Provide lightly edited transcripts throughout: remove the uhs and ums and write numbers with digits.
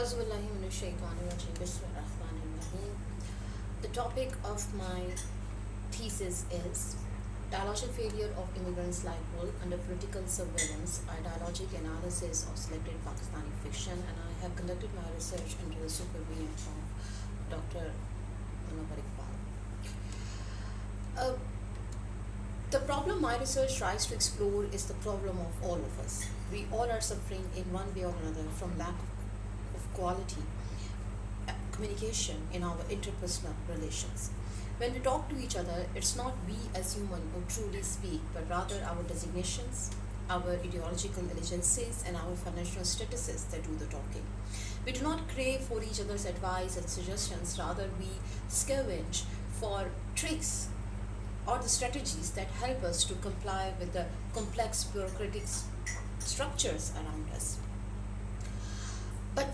Auzubillahiminash-shaytanir-rajim. Bismillahir-rahmanir-rahim. The topic of my thesis is dialogic failure of immigrants' life role under political surveillance, a dialogic analysis of selected Pakistani fiction, and I have conducted my research under the supervision of Dr. Munawar Iqbal. Uh, the problem my research tries to explore is the problem of all of us. We all are suffering in one way or another from lack of quality communication in our interpersonal relations. When we talk to each other, it's not we as human who truly speak, but rather our designations, our ideological allegiances, and our financial statuses that do the talking. We do not crave for each other's advice and suggestions, rather, we scavenge for tricks or the strategies that help us to comply with the complex bureaucratic structures around us. But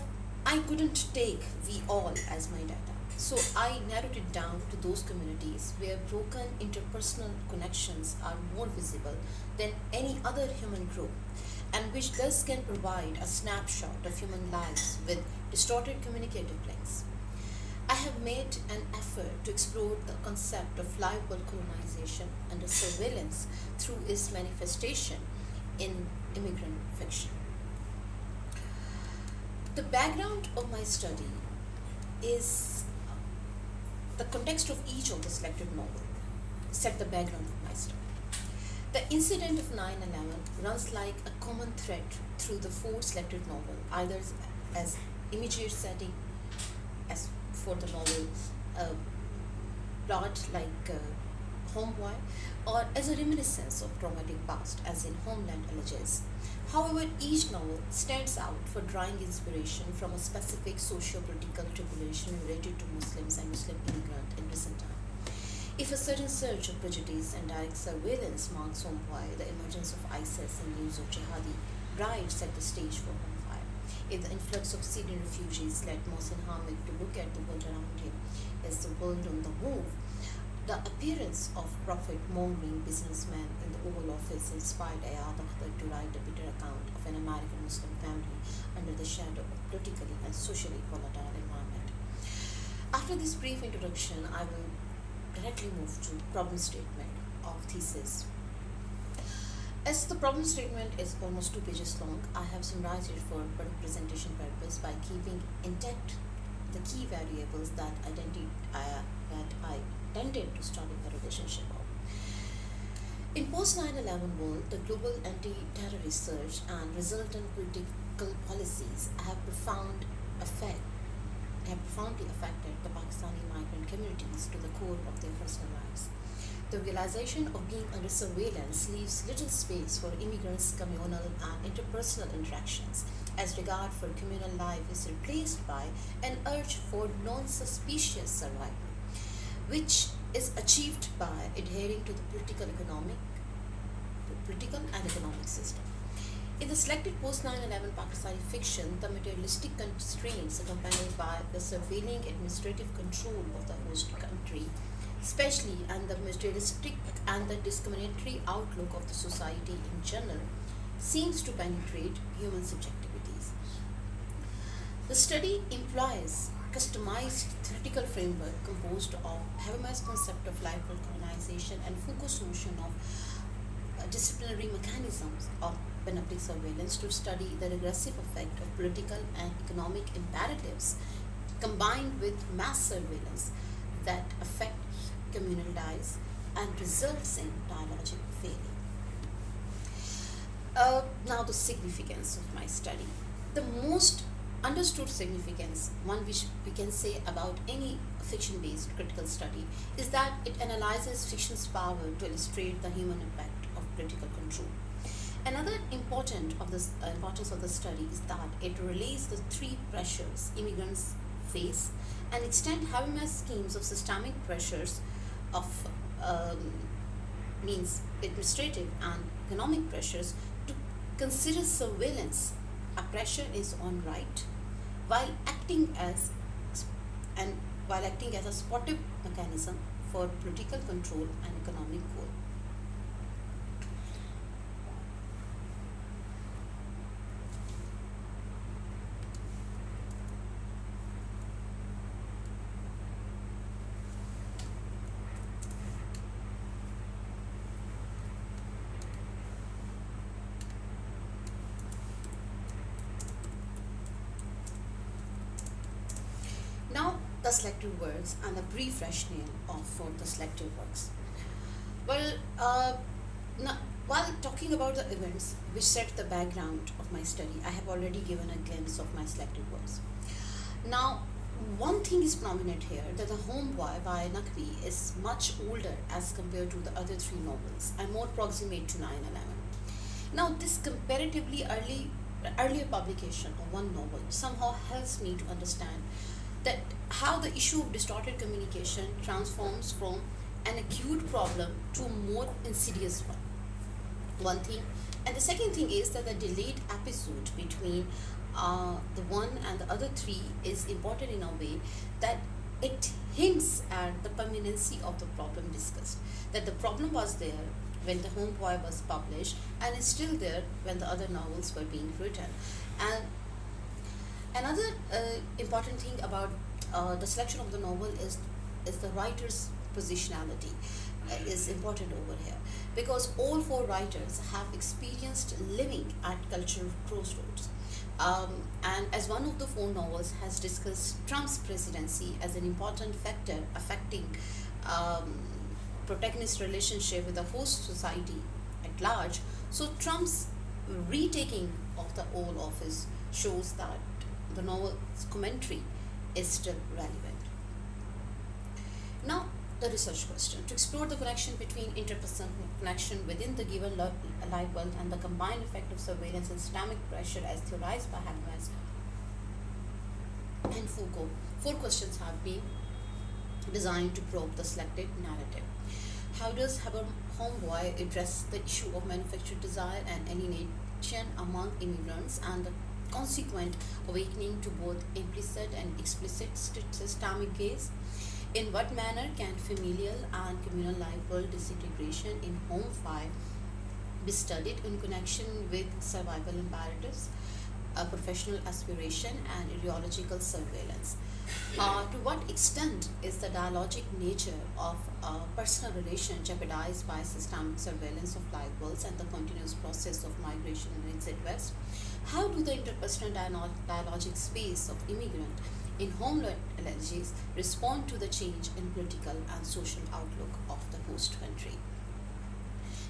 I couldn't take we all as my data. So I narrowed it down to those communities where broken interpersonal connections are more visible than any other human group, and which thus can provide a snapshot of human lives with distorted communicative links. I have made an effort to explore the concept of livable colonization under surveillance through its manifestation in immigrant fiction. The background of my study is the context of each of the selected novel set the background of my study. The incident of 9/11 runs like a common thread through the four selected novels, either as immediate setting, as for the novel plot like Homeboy, or as a reminiscence of traumatic past, as in Homeland alleges. However, each novel stands out for drawing inspiration from a specific socio-political tribulation related to Muslims and Muslim immigrants in recent times. If a certain surge of prejudice and direct surveillance marks Homeboy, the emergence of ISIS and news of jihadi brides set the stage for Homefire. If the influx of Syrian refugees led Mohsin Hamid to look at the world around him as the world on the move, the appearance of profit-mongering businessman in the Oval Office inspired Ayad Akhtar to write a bitter account of an American Muslim family under the shadow of politically and socially volatile environment. After this brief introduction, I will directly move to problem statement of thesis. As the problem statement is almost 2 pages long, I have summarized it for presentation purpose by keeping intact the key variables that I tended to study the relationship of. In post 9/11 world, the global anti-terrorist surge and resultant political policies effect have profoundly affected the Pakistani migrant communities to the core of their personal lives. The realization of being under surveillance leaves little space for immigrants' communal and interpersonal interactions, as regard for communal life is replaced by an urge for non-suspicious survival, which is achieved by adhering to the political and economic system. In the selected post 9/11 Pakistani fiction, the materialistic constraints accompanied by the surveilling administrative control of the host country, especially and the materialistic and the discriminatory outlook of the society in general, seems to penetrate human subjectivities. The study implies customized theoretical framework composed of Habermas' concept of livable colonization and Foucault's notion of disciplinary mechanisms of panoptic surveillance to study the regressive effect of political and economic imperatives combined with mass surveillance that affect communal lives and results in dialogic failure. Now the significance of my study. The most understood significance, one which we can say about any fiction-based critical study, is that it analyzes fiction's power to illustrate the human impact of political control. Another importance of the study is that it relays the three pressures immigrants face and extend Habermas' schemes of systemic pressures of means administrative and economic pressures to consider surveillance a pressure is on right while acting as a supportive mechanism for political control and economic goal. the selected works and a brief rationale of for the selected works. Well, now, while talking about the events which set the background of my study, I have already given a glimpse of my selected works. Now, one thing is prominent here that The Homeboy by Naqvi is much older as compared to the other three novels and more proximate to 9/11. Now, this comparatively earlier publication of one novel somehow helps me to understand that how the issue of distorted communication transforms from an acute problem to a more insidious one. One thing, and the second thing is that the delayed episode between the one and the other three is important in a way that it hints at the permanency of the problem discussed. That the problem was there when The Homeboy was published and is still there when the other novels were being written. And another important thing about the selection of the novel is the writer's positionality is important over here, because all four writers have experienced living at cultural crossroads. And as one of the four novels has discussed Trump's presidency as an important factor affecting protagonist relationship with the host society at large, so Trump's retaking of the Oval Office shows that the novel's commentary is still relevant. Now, the research question. To explore the connection between interpersonal connection within the given life world and the combined effect of surveillance and systemic pressure as theorized by Habermas and Foucault, four questions have been designed to probe the selected narrative. How does Homeboy address the issue of manufactured desire and alienation among immigrants and the consequent awakening to both implicit and explicit systemic gaze? In what manner can familial and communal life world disintegration in home fire be studied in connection with survival imperatives, professional aspiration, and ideological surveillance? To what extent is the dialogic nature of personal relation jeopardized by systemic surveillance of life worlds and the continuous process of migration and exit west? How do the interpersonal dialogic space of immigrant in homeland allergies respond to the change in political and social outlook of the host country?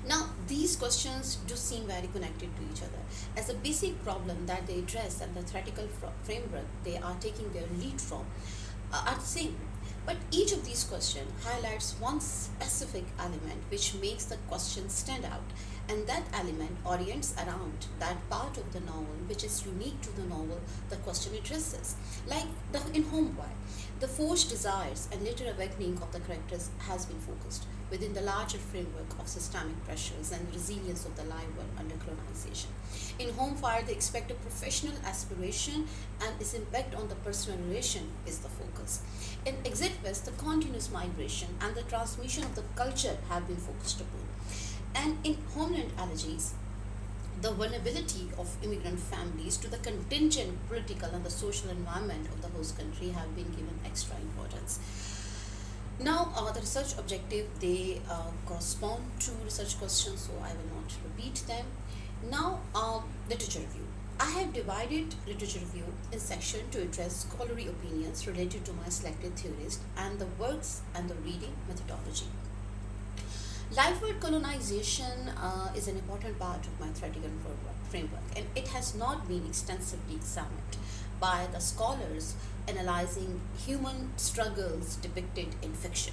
Now, these questions do seem very connected to each other, as the basic problem that they address and the theoretical framework they are taking their lead from are the same. But each of these questions highlights one specific element which makes the question stand out, and that element orients around that part of the novel which is unique to the novel the question addresses. Like in Homeboy, the forced desires and later awakening of the characters has been focused within the larger framework of systemic pressures and resilience of the life world under colonization. In Home Fire, they expect a professional aspiration and its impact on the personal relation is the focus. In Exit West, the continuous migration and the transmission of the culture have been focused upon. And in Homeland Allergies, the vulnerability of immigrant families to the contingent political and the social environment of the host country have been given extra importance. Now, the research objective, they correspond to research questions, so I will not repeat them. Now, literature review. I have divided literature review in section to address scholarly opinions related to my selected theorist and the works and the reading methodology. Lifeward colonization is an important part of my theoretical framework, and it has not been extensively examined by the scholars analyzing human struggles depicted in fiction.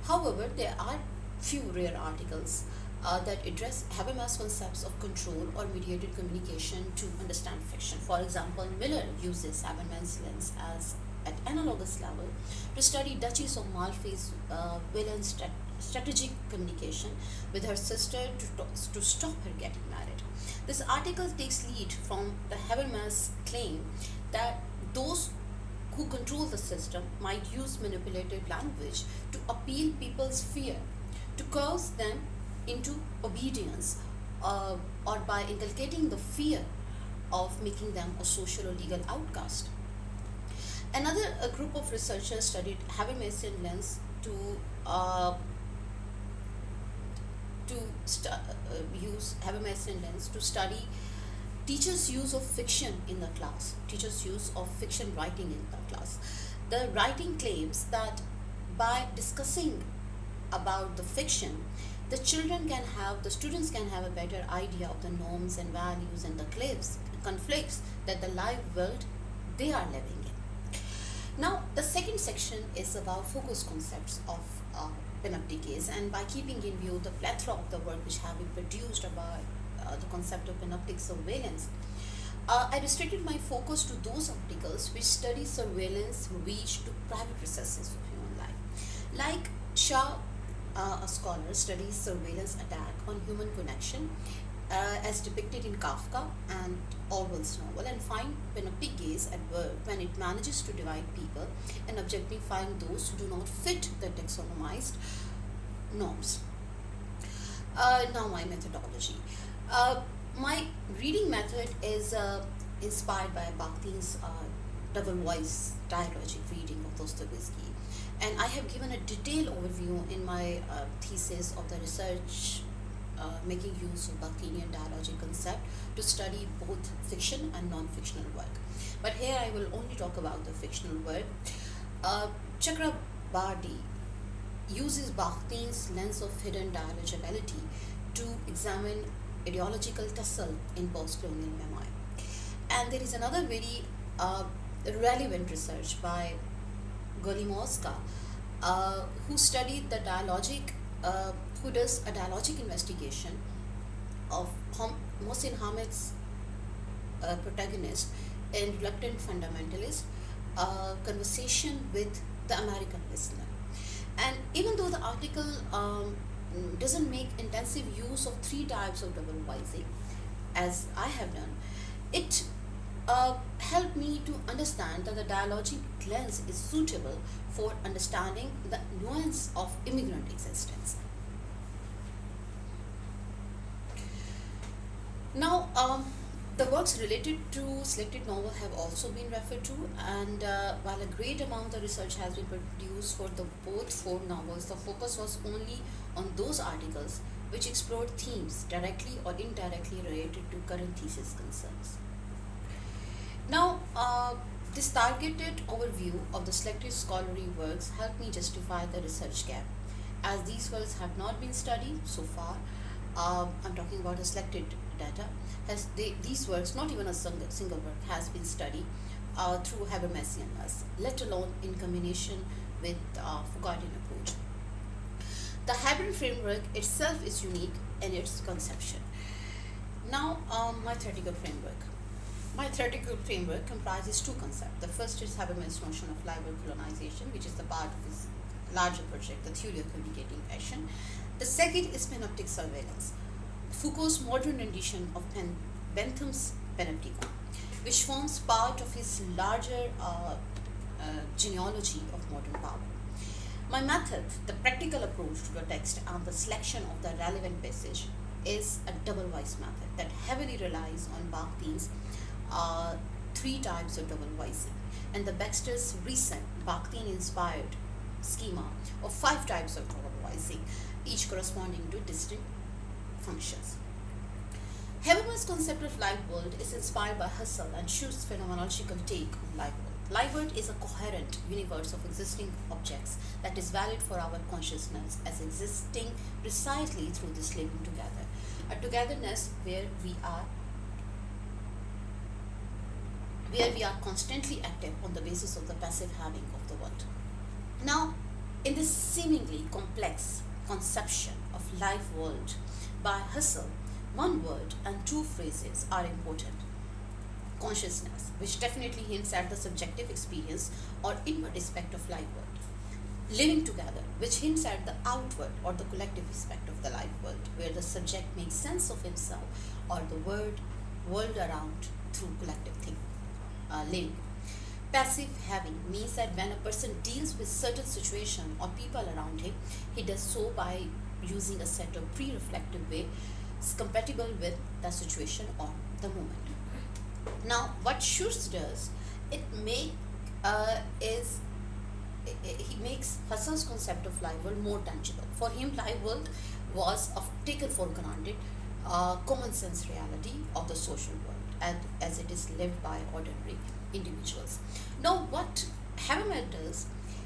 However, there are few rare articles that address Habermas' concepts of control or mediated communication to understand fiction. For example, Miller uses Habermas' lens as at analogous level to study Duchess of Malfi's villain's strategic communication with her sister to stop her getting married. This article takes lead from the Habermas claim that those who control the system might use manipulative language to appeal people's fear, to coerce them into obedience, or by inculcating the fear of making them a social or legal outcast. Another group of researchers studied Habermasian lens use Habermasian lens to study teachers' use of fiction in the class, teachers' use of fiction writing in the class. The writing claims that by discussing about the fiction, the students can have a better idea of the norms and values and the conflicts that the live world they are living in. Now, the second section is about focus concepts of panopticase, and by keeping in view the plethora of the work which have been produced about the concept of panoptic surveillance, I restricted my focus to those articles which study surveillance reach to private recesses of human life. Like Shah, a scholar, studies surveillance attack on human connection as depicted in Kafka and Orwell's novel, and find panoptic gaze at work when it manages to divide people and objectifying those who do not fit the taxonomized norms. Now, my methodology. My reading method is inspired by Bakhtin's double voice dialogic reading of Dostoevsky, and I have given a detailed overview in my thesis of the research making use of Bakhtinian dialogic concept to study both fiction and non-fictional work. But here I will only talk about the fictional work. Chakrabarty uses Bakhtin's lens of hidden dialogical to examine ideological tussle in post-colonial memoir. And there is another very relevant research by Golimowska, who studied the who does a dialogic investigation of Mohsin Hamid's protagonist in Reluctant Fundamentalist, conversation with the American listener. And even though the article doesn't make intensive use of three types of double voicing, as I have done, it helped me to understand that the dialogic lens is suitable for understanding the nuance of immigrant existence. Now, the works related to selected novel have also been referred to, and while a great amount of research has been produced for the both four novels, the focus was only on those articles which explored themes directly or indirectly related to current thesis concerns. Now, this targeted overview of the selected scholarly works helped me justify the research gap, as these works have not been studied so far. I'm talking about the selected data. These works, not even a single work, has been studied through Habermasianness, let alone in combination with Foucauldian approach. The Haber framework itself is unique in its conception. Now, my theoretical framework. My theoretical framework comprises two concepts. The first is Habermas' notion of live colonization, which is the part of his larger project, the theory of communicating action. The second is panoptic surveillance, Foucault's modern rendition of Bentham's Panopticon, which forms part of his larger genealogy of modern power. My method, the practical approach to the text and the selection of the relevant passage, is a double voice method that heavily relies on Bakhtin's three types of double voicing and the Baxter's recent Bakhtin-inspired schema of five types of double voicing, each corresponding to distinct functions. Habermas' concept of live world is inspired by Husserl and Schur's phenomenological take on live world. Live world is a coherent universe of existing objects that is valid for our consciousness as existing precisely through this living together, a togetherness where we are constantly active on the basis of the passive having of the world. Now, in this seemingly complex conception of life world by Husserl, one word and two phrases are important. Consciousness, which definitely hints at the subjective experience or inward aspect of life world. Living together, which hints at the outward or the collective aspect of the life world, where the subject makes sense of himself or the world around through collective living. Passive having means that when a person deals with certain situation or people around him, he does so by using a set of pre-reflective ways compatible with the situation or the moment. Now, what Schurz does, he makes Husserl's concept of life world more tangible. For him, life world was taken for granted common sense reality of the social world, and as it is lived by ordinary individuals. Now, what Habermas does,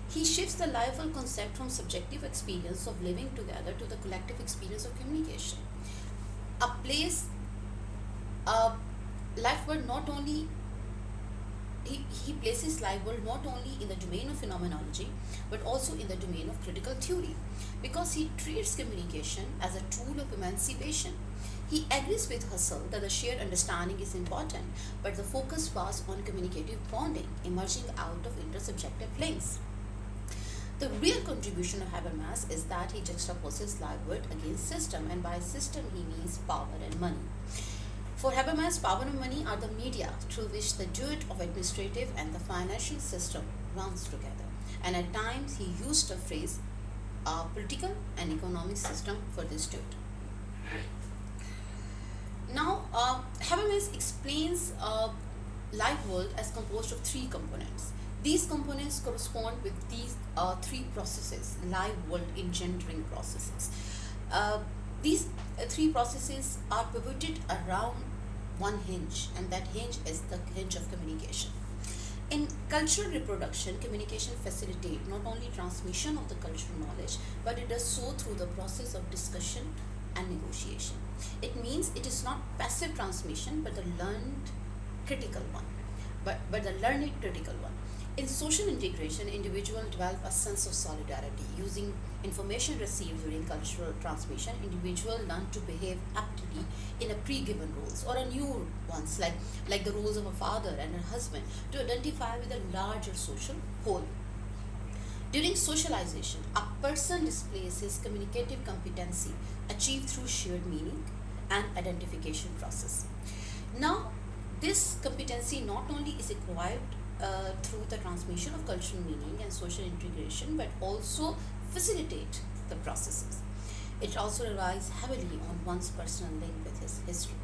he shifts the livable concept from subjective experience of living together to the collective experience of communication. A place, a life where not only he places life world not only in the domain of phenomenology but also in the domain of critical theory, because he treats communication as a tool of emancipation. He agrees with Husserl that the shared understanding is important, but the focus was on communicative bonding emerging out of intersubjective links. The real contribution of Habermas is that he juxtaposes livelihood against system, and by system he means power and money. For Habermas, power and money are the media through which the duet of administrative and the financial system runs together. And at times he used the phrase political and economic system for this duet. Now, Habermas explains life world as composed of three components. These components correspond with these three processes, live world engendering processes. These three processes are pivoted around one hinge, and that hinge is the hinge of communication. In cultural reproduction, communication facilitates not only transmission of the cultural knowledge, but it does so through the process of discussion and negotiation. It means it is not passive transmission, but the learned critical one. But the learned critical one. In social integration, individuals develop a sense of solidarity. Using information received during cultural transmission, individuals learn to behave aptly in a pre-given roles or a new ones, like the roles of a father and a husband, to identify with a larger social whole. During socialization, a person displays his communicative competency achieved through shared meaning and identification process. Now, this competency not only is acquired through the transmission of cultural meaning and social integration, but also facilitate the processes. It also relies heavily on one's personal link with his history.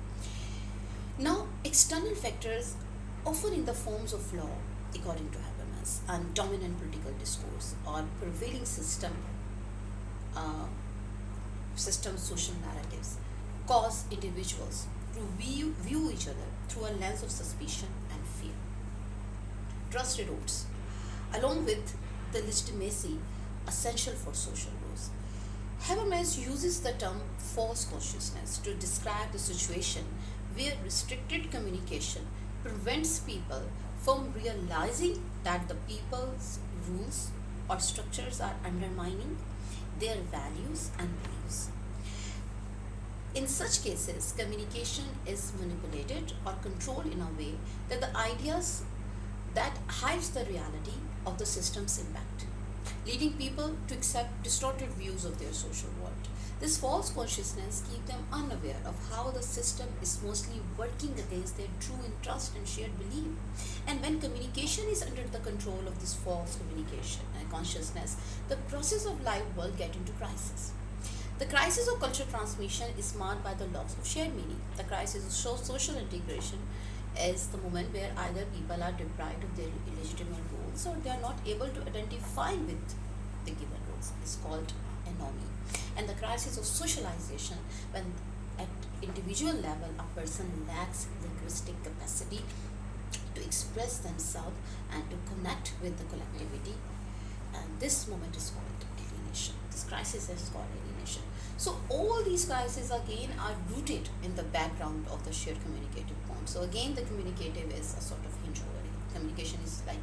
Now, external factors, often in the forms of law, according to Habermas, and dominant political discourse or prevailing system social narratives, cause individuals to view each other through a lens of suspicion and fear. Trust erodes, along with the legitimacy essential for social rules. Habermas uses the term false consciousness to describe the situation where restricted communication prevents people from realizing that the people's rules or structures are undermining their values and beliefs. In such cases, communication is manipulated or controlled in a way that the ideas that hides the reality of the system's impact, leading people to accept distorted views of their social world. This false consciousness keeps them unaware of how the system is mostly working against their true interest and shared belief. And when communication is under the control of this false communication and consciousness, the process of life will get into crisis. The crisis of cultural transmission is marked by the loss of shared meaning. The crisis of social integration is the moment where either people are deprived of their illegitimate roles or they are not able to identify with the given roles. It's called anomie. And the crisis of socialization, when at individual level a person lacks linguistic capacity to express themselves and to connect with the collectivity, and this moment is called alienation. This crisis is called alienation. So all these crises again are rooted in the background of the shared communicative point. So again, the communicative is a sort of hinge over here. Communication is like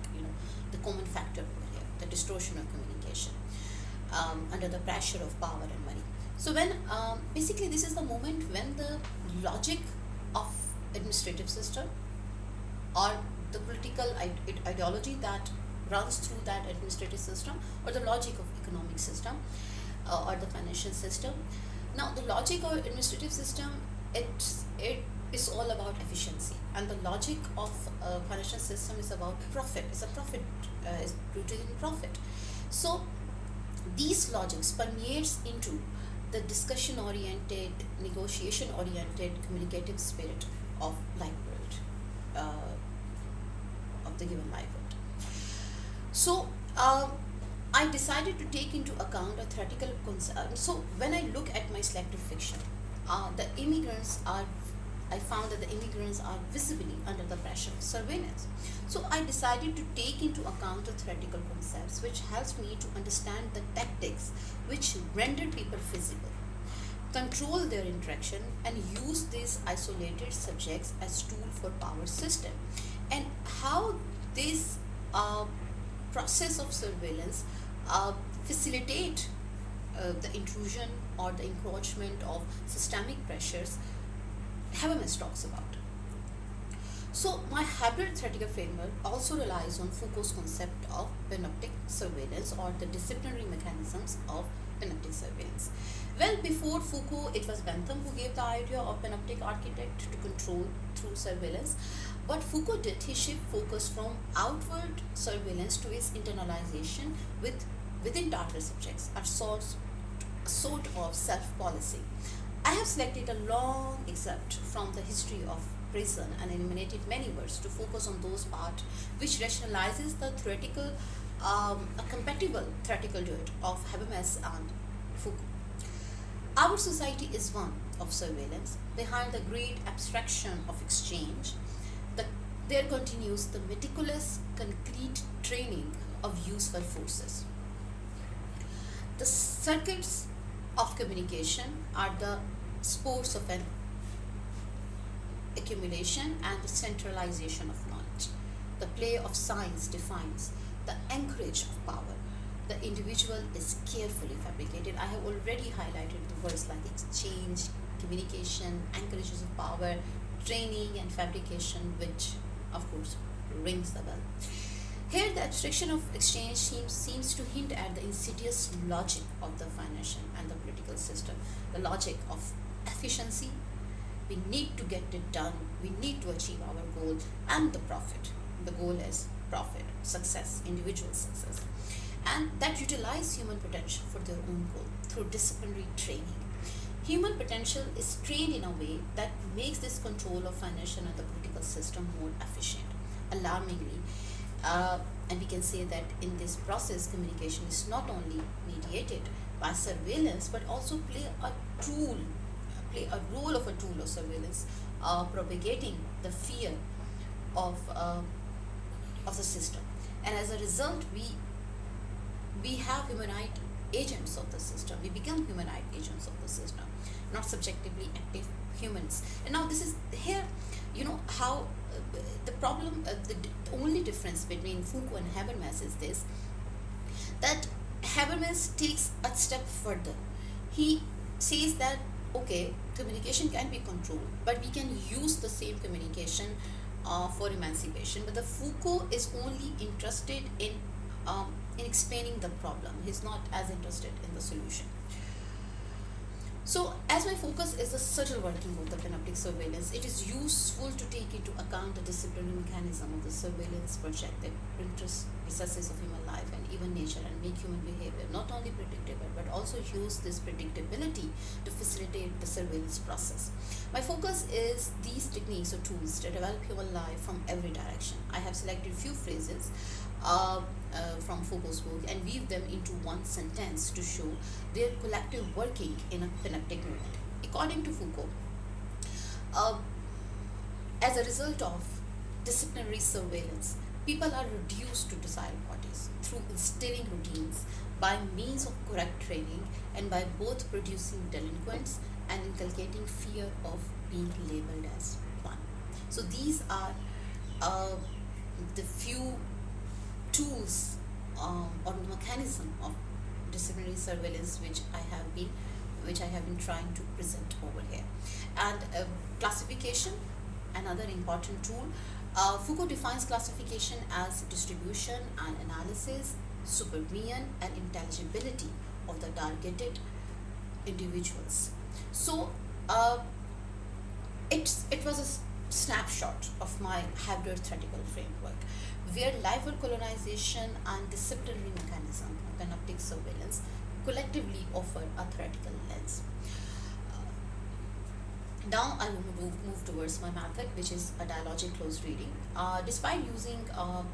the common factor over here, the distortion of communication under the pressure of power and money. So when basically this is the moment when the logic of administrative system or the political ideology that runs through that administrative system, or the logic of economic system or the financial system. Now the logic of administrative system, it is all about efficiency, and the logic of financial system is about profit. It's a profit, is rooted in profit. So these logics permeates into the discussion oriented, negotiation oriented, communicative spirit of life world, of the given life world. So I decided to take into account a theoretical concern. So when I look at my selective fiction, the immigrants are I found that the immigrants are visibly under the pressure of surveillance. So I decided to take into account the theoretical concepts, which helps me to understand the tactics which render people visible, control their interaction, and use these isolated subjects as tool for power system, and how this uh, process of surveillance uh, facilitate the intrusion or the encroachment of systemic pressures Habermas talks about. So, my hybrid theoretical framework also relies on Foucault's concept of panoptic surveillance or the disciplinary mechanisms of panoptic surveillance. Well, before Foucault, it was Bentham who gave the idea of panoptic architect to control through surveillance. What Foucault did, he shifted focus from outward surveillance to its internalization within target subjects, sort of self-policy. I have selected a long excerpt from the history of prison and eliminated many words to focus on those parts which rationalizes the theoretical, a compatible theoretical duet of Habermas and Foucault. Our society is one of surveillance. Behind the great abstraction of exchange, there continues the meticulous, concrete training of useful forces. The circuits of communication are the spores of an accumulation and the centralization of knowledge. The play of science defines the anchorage of power. The individual is carefully fabricated. I have already highlighted the words like exchange, communication, anchorages of power, training, and fabrication, which of course rings the bell. Here, the abstraction of exchange seems to hint at the insidious logic of the financial and the political system, the logic of efficiency. We need to get it done, we need to achieve our goal, and the profit. The goal is profit, success, individual success, and that utilize human potential for their own goal through disciplinary training. Human potential is trained in a way that makes this control of financial and the political system more efficient. Alarmingly, and we can say that in this process, communication is not only mediated by surveillance but also play a role of a tool of surveillance, propagating the fear of of the system, and as a result, we have humanite agents of the system. We become humanite agents of the system, not subjectively active humans. And now this is here, how the problem, the only difference between Foucault and Habermas is this, that Habermas takes a step further. He says that, okay, communication can be controlled, but we can use the same communication for emancipation. But the Foucault is only interested in explaining the problem. He's not as interested in the solution. So, as my focus is the subtle working of the panoptic surveillance, it is useful to take into account the disciplinary mechanism of the surveillance project that enters recesses of human life and even nature and make human behavior not only predictable but also use this predictability to facilitate the surveillance process. My focus is these techniques or tools to develop human life from every direction. I have selected few phrases from Foucault's book and weave them into one sentence to show their collective working in a panoptic movement. According to Foucault, as a result of disciplinary surveillance, people are reduced to docile bodies through instilling routines by means of correct training and by both producing delinquents and inculcating fear of being labeled as one. So these are the few tools or mechanism of disciplinary surveillance which I have been trying to present over here. And classification, another important tool. Foucault defines classification as distribution and analysis, supervision and intelligibility of the targeted individuals. So it was a snapshot of my hybrid theoretical framework, where livelihood colonization and disciplinary mechanism of panoptic surveillance collectively offer a theoretical lens. Now I will move towards my method, which is a dialogic close reading. Despite using a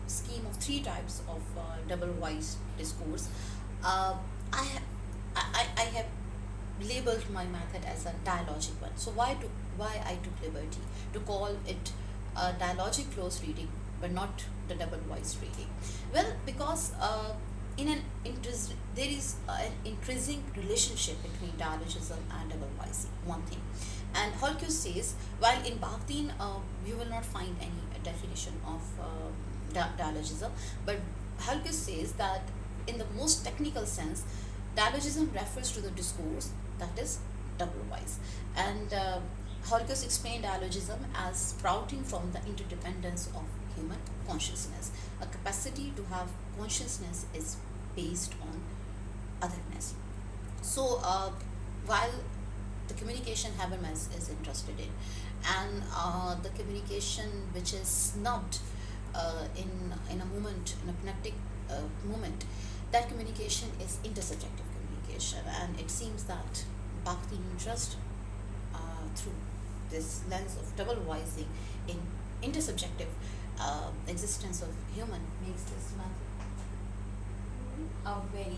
scheme of three types of double voice discourse, I have labeled my method as a dialogic one. So why I took liberty to call it a dialogic close reading, but not the double voice reading? Well, because there is an intrinsic relationship between dialogism and double voicing. One thing, and Holkus says, while in Bakhtin you will not find any definition of dialogism, but Holkus says that in the most technical sense, dialogism refers to the discourse that is double voice. And Holkus explained dialogism as sprouting from the interdependence of human consciousness. A capacity to have consciousness is based on otherness. So, while the communication Habermas is interested in, and the communication which is snubbed in a moment, in a pneumatic moment, that communication is intersubjective communication, and it seems that Bakhtin interest through this lens of double voicing in intersubjective existence of human makes this method a very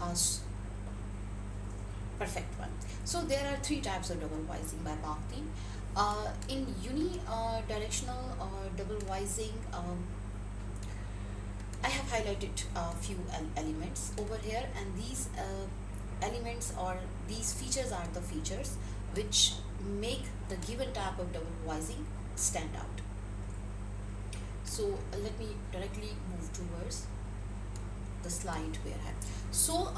uh, perfect one. So there are three types of double voicing by Bakhtin. In unidirectional double voicing, I have highlighted a few elements over here, and these elements or these features are the features which make the given type of double voicing stand out. So let me directly move towards the slide we are at. So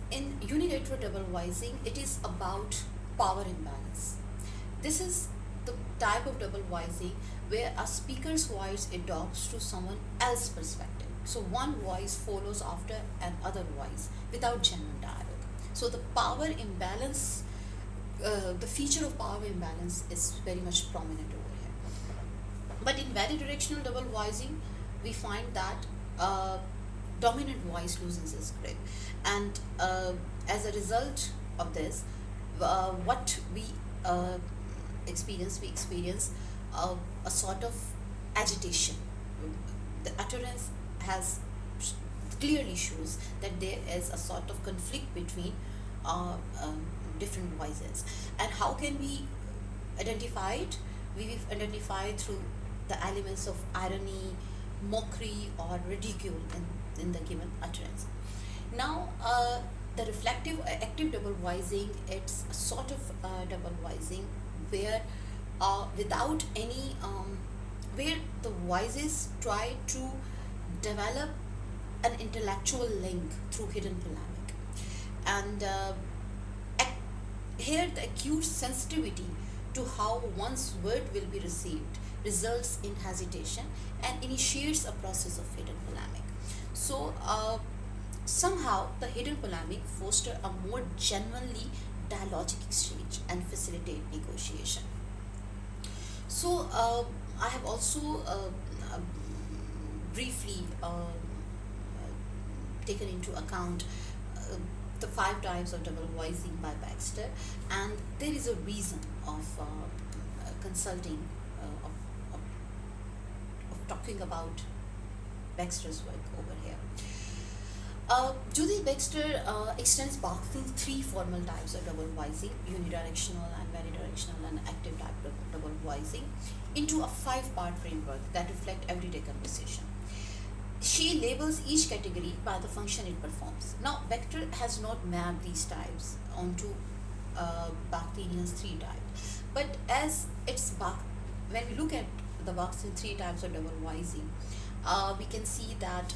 in unilateral double voicing, it is about power imbalance. This is the type of double voicing where a speaker's voice adopts to someone else's perspective. So one voice follows after another voice without genuine dialogue. So the power imbalance, the feature of power imbalance is very much prominent over here. But in very directional double voicing, we find that dominant voice loses its grip, and as a result of this, what we experience a sort of agitation. The utterance has clearly shows that there is a sort of conflict between different voices. And how can we identify it? We identify through the elements of irony, mockery, or ridicule in the given utterance. Now, the reflective active double voicing, it's a sort of double voicing where without any where the voices try to develop an intellectual link through hidden polemic, and here the acute sensitivity to how one's word will be received results in hesitation and initiates a process of hidden polemic. So somehow the hidden polemic foster a more genuinely dialogic exchange and facilitate negotiation. So I have also briefly taken into account the five types of double voicing by Baxter, and there is a reason of consulting of talking about Baxter's work over here. Judith Baxter extends Bakhtin's three formal types of double voicing, unidirectional and varidirectional and active type of double voicing, into a five-part framework that reflect everyday conversation. She labels each category by the function it performs. Now, Baxter has not mapped these types onto Bakhtinian's three types, but as when we look at the Bakhtin three types of double voicing, we can see that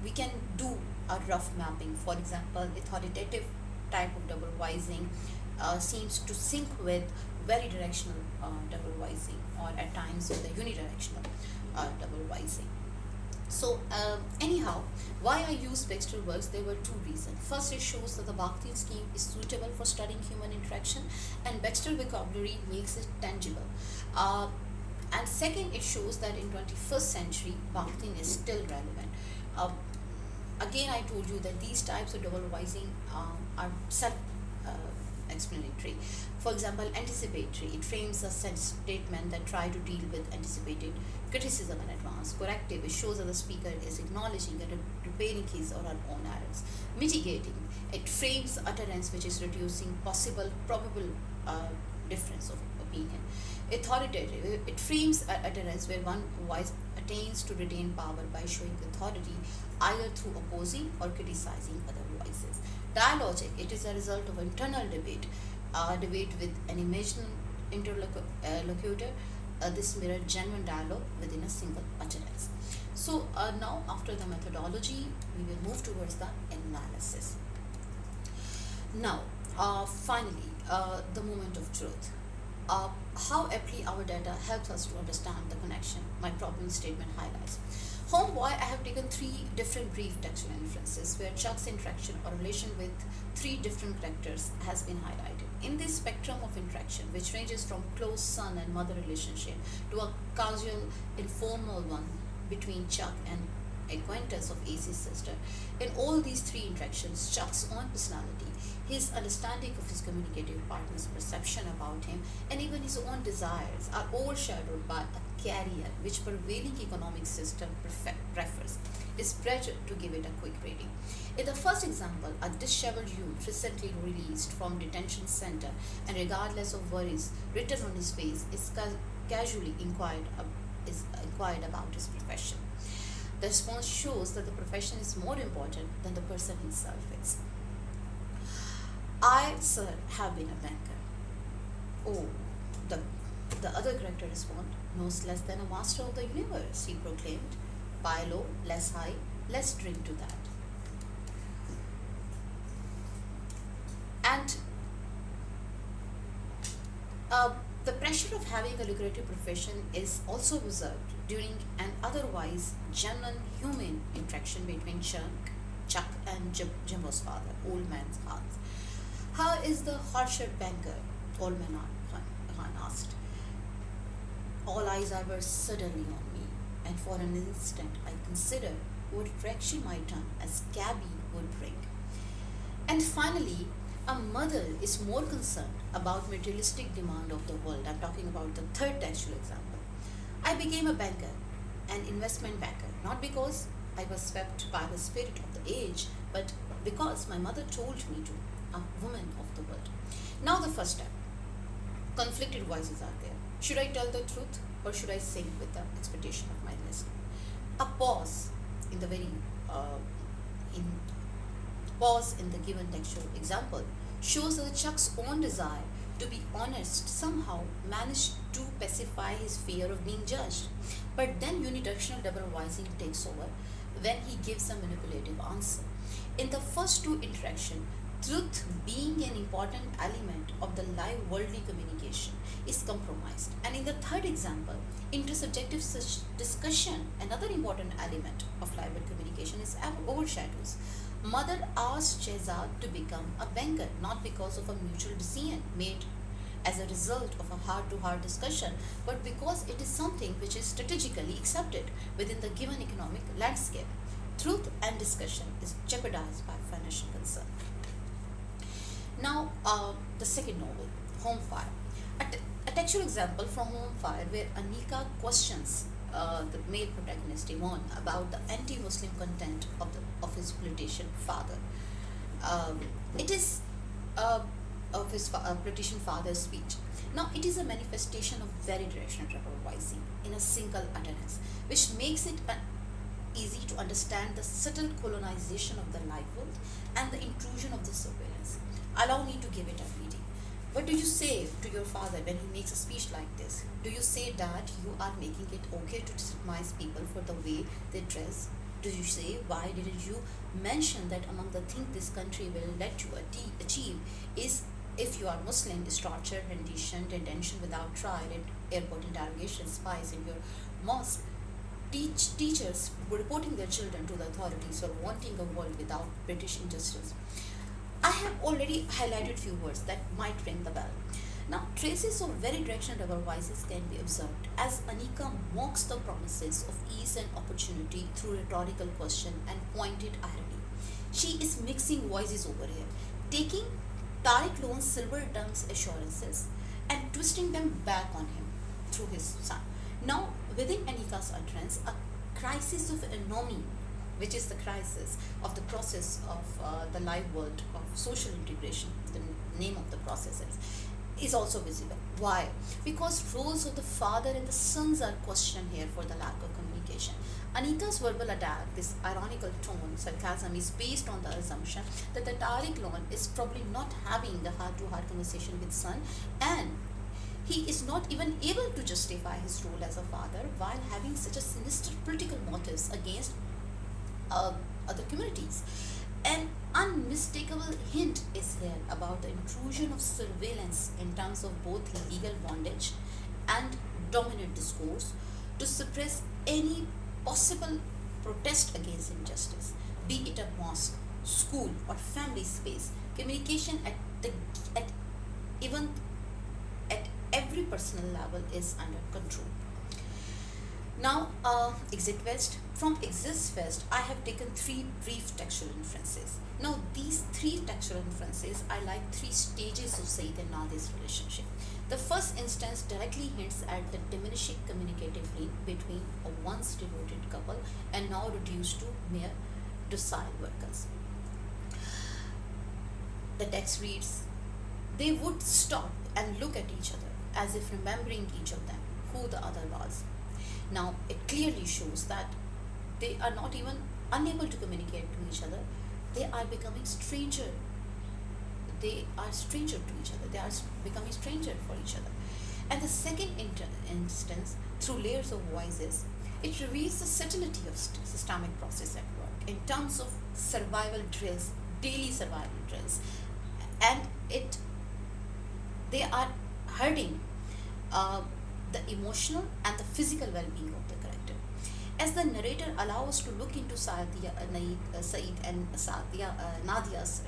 we can do a rough mapping. For example, authoritative type of double voicing seems to sync with very directional double voicing, or at times with the unidirectional double voicing. So anyhow, why I used Baxter works, there were two reasons. First, it shows that the Bakhtin scheme is suitable for studying human interaction, and Baxter vocabulary makes it tangible. And second, it shows that in 21st century, Bakhtin is still relevant. Again, I told you that these types of double voicing are explanatory. For example, anticipatory. It frames a statement that try to deal with anticipated criticism in advance. Corrective. It shows that the speaker is acknowledging and repairing his or her own errors. Mitigating. It frames utterance which is reducing possible probable difference of opinion. Authoritative. It frames utterance where one voice attains to retain power by showing authority either through opposing or criticizing other voices. Dialogic. It is a result of internal debate, debate with an imagined interlocutor. This mirrored genuine dialogue within a single utterance. So now, after the methodology, we will move towards the analysis. Now, finally, the moment of truth. How aptly our data helps us to understand the connection my problem statement highlights. Homeboy, I have taken three different brief textual inferences where Chuck's interaction or relation with three different characters has been highlighted. In this spectrum of interaction, which ranges from close son and mother relationship to a casual, informal one between Chuck and acquaintance of AC's sister, in all these three interactions, Chuck's own personality, his understanding of his communicative partner's perception about him, and even his own desires are overshadowed by a carrier which prevailing economic system prefers. It's better to give it a quick rating. In the first example, a disheveled youth recently released from detention center and regardless of worries written on his face is casually inquired about his profession. The response shows that the profession is more important than the person himself is. I, sir, have been a banker. Oh, the other character responded, knows less than a master of the universe, he proclaimed. Buy low, less high, let's drink to that. And the pressure of having a lucrative profession is also observed during an otherwise genuine human interaction between Chuck and Jimbo's father, Old Man's Hans. How is the hard-shirt banker? Old Man Han asked. All eyes were suddenly on me, and for an instant I considered what direction my tongue as cabby would bring. And finally, a mother is more concerned about materialistic demand of the world. I'm talking about the third textual example. I became a banker, an investment banker, not because I was swept by the spirit of the age, but because my mother told me to, a woman of the world. Now the first step. Conflicted voices are there. Should I tell the truth or should I sink with the expectation of my listener? A pause in the in the given textual example shows that Chuck's own desire to be honest somehow managed to pacify his fear of being judged. But then unidirectional double voicing takes over when he gives a manipulative answer. In the first two interactions, truth being an important element of the live worldly communication is compromised. And in the third example, intersubjective discussion, another important element of live world communication, is overshadows. Mother asked Shehzad to become a banker not because of a mutual decision made as a result of a heart-to-heart discussion, but because it is something which is strategically accepted within the given economic landscape. Truth and discussion is jeopardized by financial concern. Now, the second novel, Home Fire. A textual example from Home Fire where Anika questions the male protagonist Imon about the anti-Muslim content of his politician father. It is of his politician father's speech. Now, it is a manifestation of very directional double voicing in a single utterance, which makes it easy to understand the subtle colonization of the life world and the intrusion of the surveillance. Allow me to give it a reading. What do you say to your father when he makes a speech like this? Do you say that you are making it okay to scrutinize people for the way they dress? Do you say, why didn't you mention that among the things this country will let you achieve is if you are Muslim, is torture, rendition, detention without trial, and airport interrogation, spies in your mosque, teachers reporting their children to the authorities or wanting a world without British injustice? I have already highlighted few words that might ring the bell. Now, traces of very directional double voices can be observed as Anika mocks the promises of ease and opportunity through rhetorical question and pointed irony. She is mixing voices over here, taking Tariq loans Silver Tongue's assurances and twisting them back on him through his son. Now, within Anika's utterance, a crisis of anomie, which is the crisis of the process of the live world of social integration, the name of the process is also visible. Why? Because roles of the father and the sons are questioned here for the lack of communication. Anita's verbal attack, this ironical tone, sarcasm, is based on the assumption that the Tariq loan is probably not having the heart-to-heart conversation with son, and he is not even able to justify his role as a father while having such a sinister political motives against uh, other communities. An unmistakable hint is here about the intrusion of surveillance in terms of both legal bondage and dominant discourse to suppress any possible protest against injustice, be it a mosque, school, or family space. Communication the at even at every personal level is under control. Now, Exit West. From Exist West, I have taken three brief textual inferences. Now, these three textual inferences are like three stages of Said and Nadi's relationship. The first instance directly hints at the diminishing communicative link between a once devoted couple and now reduced to mere docile workers. The text reads, they would stop and look at each other as if remembering each of them, who the other was. Now, it clearly shows that they are not even unable to communicate to each other. They are becoming stranger. They are stranger to each other. They are becoming stranger for each other. And the second instance, through layers of voices, it reveals the subtlety of systemic process at work in terms of survival drills, daily survival drills, and they are hurting the emotional and the physical well-being of the character. As the narrator allows us to look into Said and Nadia's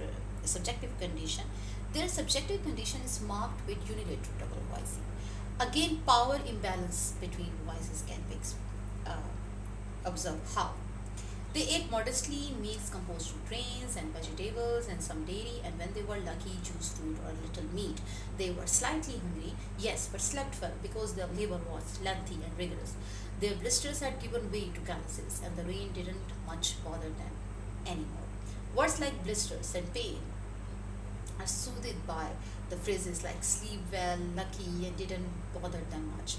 subjective condition, their subjective condition is marked with unilateral double voicing. Again, power imbalance between voices can be observed. How? They ate modestly meals composed of grains and vegetables and some dairy, and when they were lucky, juice, fruit, or a little meat. They were slightly hungry, yes, but slept well because their labor was lengthy and rigorous. Their blisters had given way to calluses, and the rain didn't much bother them anymore. Words like blisters and pain are soothed by the phrases like sleep well, lucky, and didn't bother them much.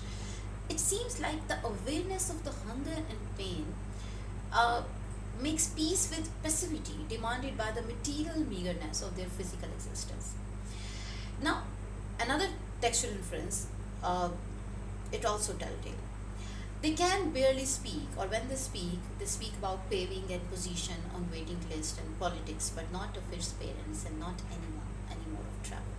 It seems like the awareness of the hunger and pain makes peace with passivity demanded by the material meagerness of their physical existence. Now, another textual inference, it also telltale. They can barely speak, or when they speak about paving and position on waiting list and politics, but not of its parents and not anyone anymore of travel.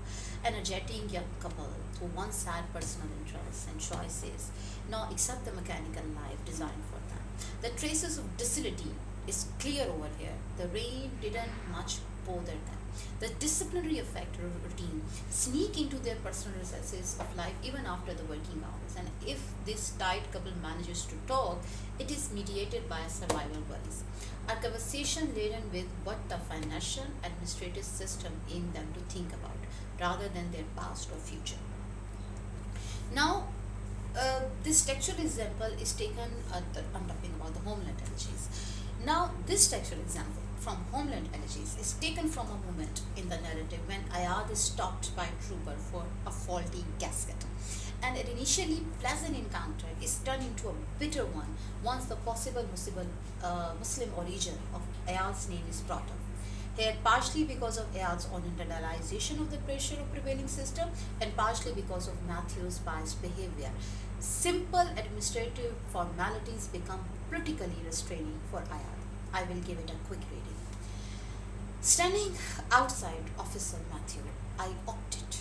An energetic young couple who once had personal interests and choices now accept the mechanical life designed for them. The traces of docility is clear over here. The rain didn't much bother them. The disciplinary effect or routine sneak into their personal recesses of life even after the working hours. And if this tight couple manages to talk, it is mediated by survival worries. A conversation laden with what the financial administrative system aim them to think about rather than their past or future. Now, this textual example is taken, I'm talking about the Homeland Elegies. Now, this textual example from Homeland Elegies is taken from a moment in the narrative when Ayad is stopped by a trooper for a faulty gasket. And an initially pleasant encounter is turned into a bitter one once the possible Muslim origin of Ayad's name is brought up. Here, partially because of Ayad's own internalization of the pressure of prevailing system and partially because of Matthew's biased behavior, simple administrative formalities become politically restraining for Ayad. I will give it a quick reading. Standing outside Officer Matthew, I opted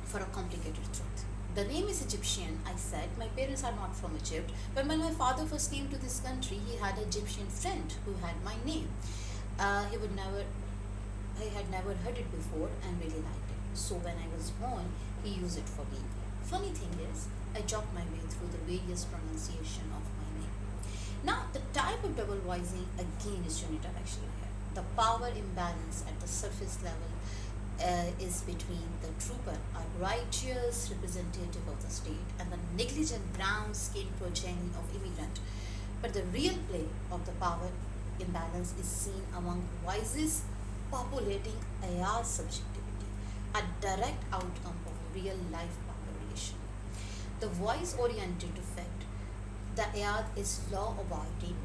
for a complicated truth. The name is Egyptian, I said. My parents are not from Egypt, but when my father first came to this country, he had an Egyptian friend who had my name. He had never heard it before and really liked it. So when I was born, he used it for me. Funny thing is, I jogged my way through the various pronunciation of my name. Now, the type of double voicing again is unidirectional here. The power imbalance at the surface level is between the trooper, a righteous representative of the state, and the negligent brown-skinned progeny of immigrant. But the real play of the power imbalance is seen among voices populating Ayar's subjectivity, a direct outcome of real-life power relation. The voice-oriented effect, the Ayad is law-abiding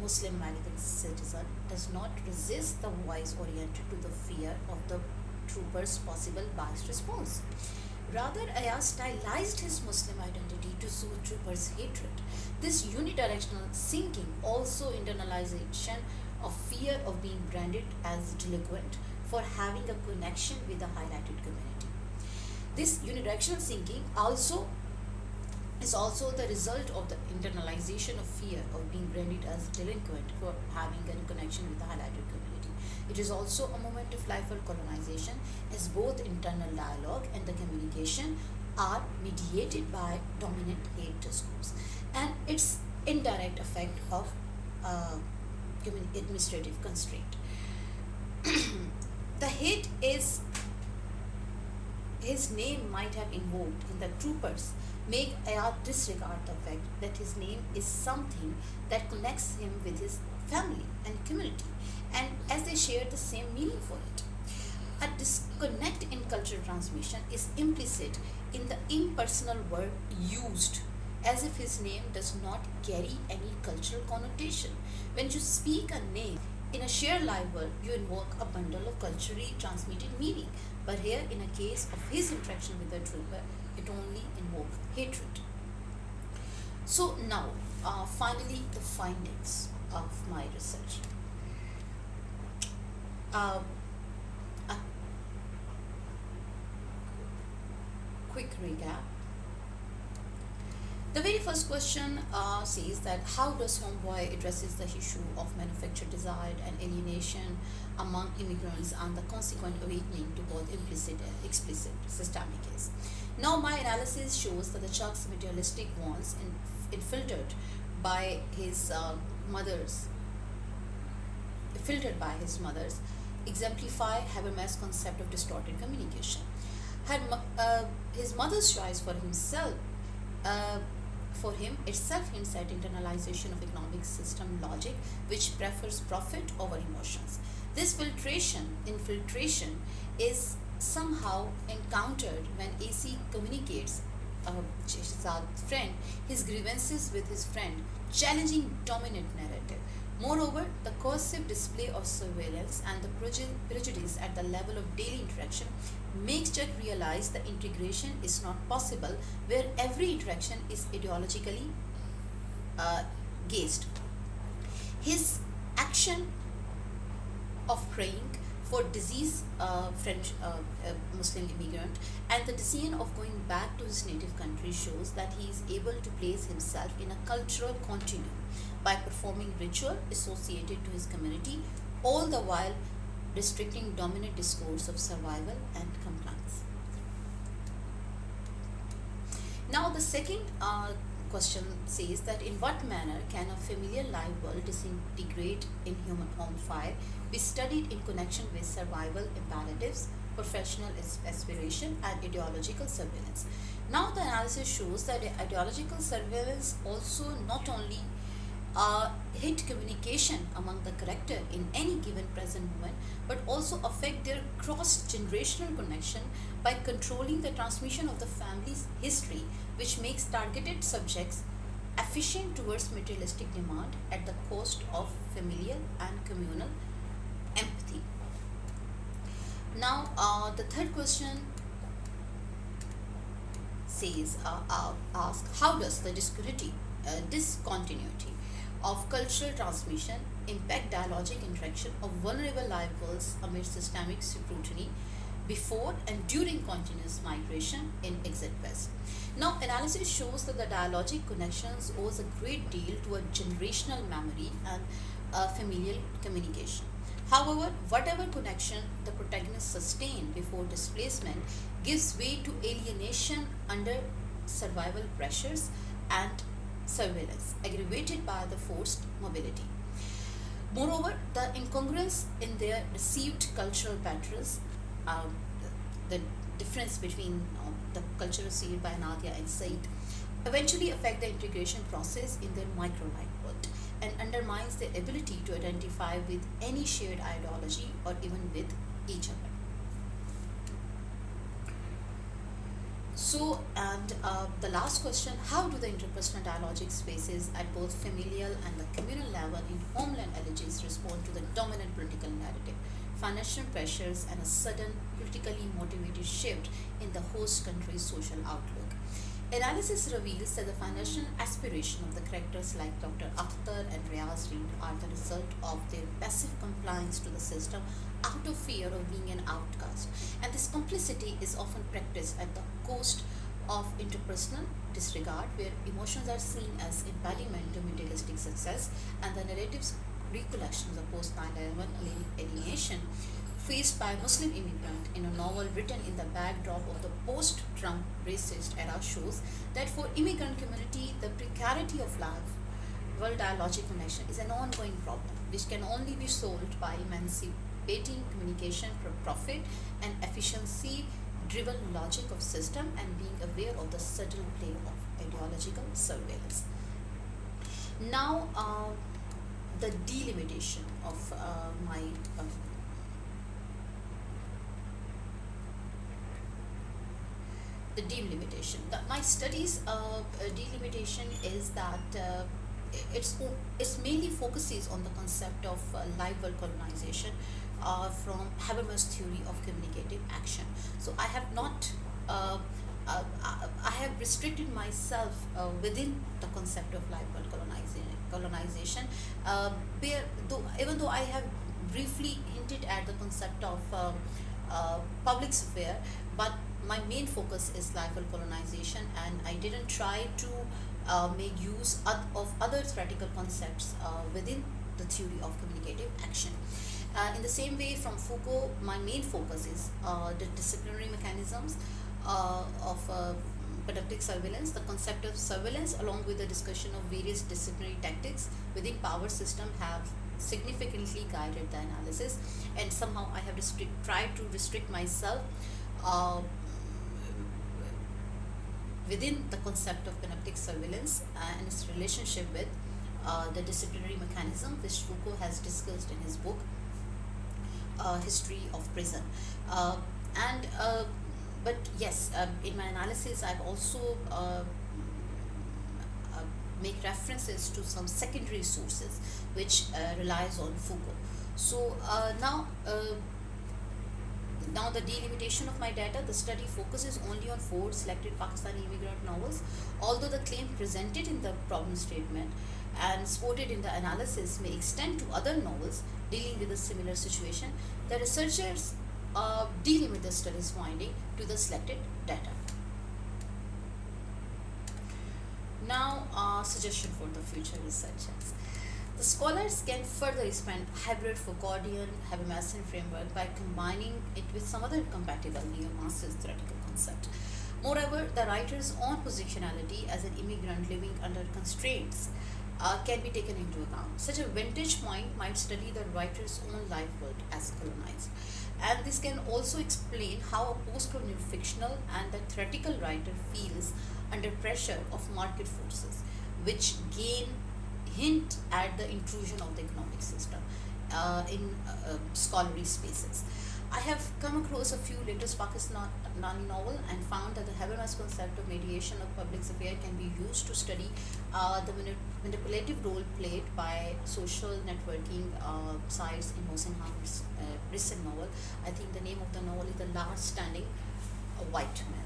Muslim medical citizen, does not resist the voice oriented to the fear of the trooper's possible biased response. Rather, Ayaz stylized his Muslim identity to suit troopers' hatred. This unidirectional sinking, also internalization of fear of being branded as delinquent for having a connection with the highlighted community. This unidirectional sinking also is also the result of the internalization of fear of being branded as delinquent for having a connection with the highlighted community. It is also a moment of life for colonization, as both internal dialogue and the communication are mediated by dominant hate discourse and its indirect effect of administrative constraint. The hate is his name might have invoked in the troopers make Ayad disregard the fact that his name is something that connects him with his family and community, and as they share the same meaning for it. A disconnect in cultural transmission is implicit in the impersonal word used, as if his name does not carry any cultural connotation. When you speak a name in a shared live world, you invoke a bundle of culturally transmitted meaning. But here, in a case of his interaction with the trooper, it only invoked hatred. So now, finally, the findings of my research. Uh, a quick recap. The very first question says that how does Homeboy addresses the issue of manufactured desire and alienation among immigrants and the consequent awakening to both implicit and explicit systemic is. Now my analysis shows that the Chuck's materialistic wants infiltrated by his mother's filtered by his mother's exemplify Habermas' concept of distorted communication. His mother's choice uh, for him itself hints at internalization of economic system logic, which prefers profit over emotions. This infiltration, is somehow encountered when AC communicates Shehzad's friend his grievances with his friend, challenging dominant narrative. Moreover, the coercive display of surveillance and the prejudice at the level of daily interaction makes Chuck realize the integration is not possible where every interaction is ideologically gauged. His action of praying for deceased French Muslim immigrant and the decision of going back to his native country shows that he is able to place himself in a cultural continuum by performing ritual associated to his community, all the while restricting dominant discourse of survival and compliance. Now the second question says that in what manner can a familiar live world disintegrate in human home fire be studied in connection with survival imperatives, professional aspiration, and ideological surveillance. Now the analysis shows that ideological surveillance also not only hit communication among the character in any given present moment, but also affect their cross-generational connection by controlling the transmission of the family's history, which makes targeted subjects efficient towards materialistic demand at the cost of familial and communal empathy. Now, the third question says, ask how does the discontinuity of cultural transmission impact dialogic interaction of vulnerable live worlds amid systemic scrutiny before and during continuous migration in exit west. Now, analysis shows that the dialogic connections owes a great deal to a generational memory and familial communication. However, whatever connection the protagonist sustained before displacement gives way to alienation under survival pressures and surveillance, aggravated by the forced mobility. Moreover, the incongruence in their received cultural patterns the difference between the culture received by Nadia and Said, eventually affect the integration process in their micro-life world and undermines their ability to identify with any shared ideology or even with each other. So, and the last question, how do the interpersonal dialogic spaces at both familial and the communal level in homeland alleges respond to the dominant political narrative, financial pressures, and a sudden politically motivated shift in the host country's social outlook? Analysis reveals that the financial aspiration of the characters like Dr. Akhtar and Riaz Reed are the result of their passive compliance to the system out of fear of being an outcast. And this complicity is often practiced at the cost of interpersonal disregard, where emotions are seen as impediment to materialistic success, and the narrative's recollection of the post 9/11 alienation faced by a Muslim immigrant in a novel written in the backdrop of the post-Trump racist era shows that for immigrant community, the precarity of life, world dialogic connection is an ongoing problem which can only be solved by emancipating communication for profit and efficiency driven logic of system and being aware of the subtle play of ideological surveillance. Now, the delimitation of my the delimitation. My studies delimitation is that it's mainly focuses on the concept of live world colonization from Habermas' theory of communicative action. So I have not I have restricted myself within the concept of live world colonization, where though even though I have briefly hinted at the concept of public sphere, but my main focus is live world colonization, and I didn't try to make use of other theoretical concepts within the theory of communicative action. In the same way, from Foucault, my main focus is the disciplinary mechanisms of pedagogic surveillance, the concept of surveillance, along with the discussion of various disciplinary tactics within power system have significantly guided the analysis, and somehow I have tried to restrict myself uh, within the concept of panoptic surveillance and its relationship with the disciplinary mechanism which Foucault has discussed in his book History of Prison. And But yes, in my analysis I've also make references to some secondary sources which relies on Foucault. So now the delimitation of my data, the study focuses only on 4 selected Pakistani immigrant novels. Although the claim presented in the problem statement and supported in the analysis may extend to other novels dealing with a similar situation, the researchers delimit the study's finding to the selected data. Now, suggestion for the future researchers. The scholars can further expand hybrid Foucauldian Habermasian framework by combining it with some other compatible neo-Marxist theoretical concept. Moreover, the writer's own positionality as an immigrant living under constraints can be taken into account. Such a vantage point might study the writer's own life world as colonized. And this can also explain how a post-colonial fictional and the theoretical writer feels under pressure of market forces, which gain hint at the intrusion of the economic system in scholarly spaces. I have come across a few latest Pakistani novel and found that the Habermas concept of mediation of public affairs can be used to study the manipulative role played by social networking sites in Mohsin Hamid's recent novel. I think the name of the novel is The Last Standing White Man.